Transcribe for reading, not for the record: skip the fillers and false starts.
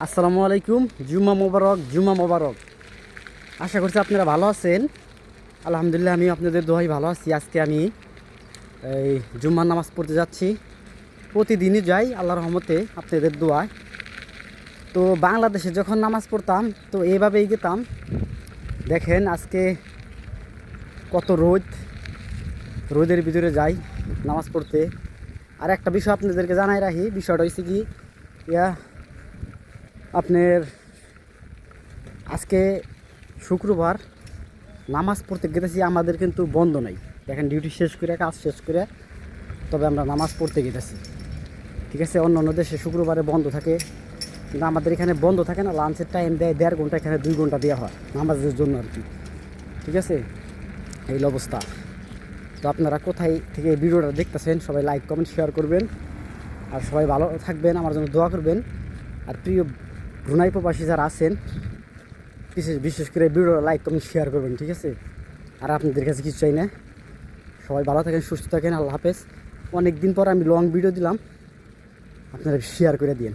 আসসালামু আলাইকুম। জুম্মা মোবারক, জুম্মা মোবারক। আশা করছি আপনারা ভালো আছেন। আলহামদুলিল্লাহ আমি আপনাদের দোয়াই ভালো আছি। আজকে আমি এই জুম্মার নামাজ পড়তে যাচ্ছি। প্রতিদিনই যাই আল্লাহর রহমতে, আপনাদের দোয়ায়। তো বাংলাদেশে যখন নামাজ পড়তাম তো এইভাবেই গেতাম। দেখেন আজকে কত রোদ, রোদের ভিতরে যাই নামাজ পড়তে। আর একটা বিষয় আপনাদেরকে জানাই রাখি, বিষয়টা হয়েছে কি আপনার আজকে শুক্রবার নামাজ পড়তে গেতেছি, আমাদের কিন্তু বন্ধ নাই। দেখেন ডিউটি শেষ করে, কাজ শেষ করে তবে আমরা নামাজ পড়তে গেতেছি। ঠিক আছে, অন্য অন্য দেশে শুক্রবারে বন্ধ থাকে, কিন্তু আমাদের এখানে বন্ধ থাকে না। লাঞ্চের টাইম দেয় 1.5 ঘন্টা, এখানে 2 ঘন্টা দেওয়া হয় নামাজের জন্য আর কি। ঠিক আছে, এই অবস্থা। তো আপনারা কোথায় থেকে এই ভিডিওটা দেখতেছেন সবাই লাইক কমেন্ট শেয়ার করবেন, আর সবাই ভালো থাকবেন, আমার জন্য দোয়া করবেন। আর প্রিয় ব্রুনাই প্রবাসী যারা আছেন বিশেষ করে ভিডিওটা লাইক কমেন্ট শেয়ার করবেন। ঠিক আছে, আর আপনাদের কাছে কিছু চাই না। সবাই ভালো থাকেন, সুস্থ থাকেন, আল্লাহ হাফেজ। অনেক দিন পর আমি লং ভিডিও দিলাম, আপনারা শেয়ার করে দিন।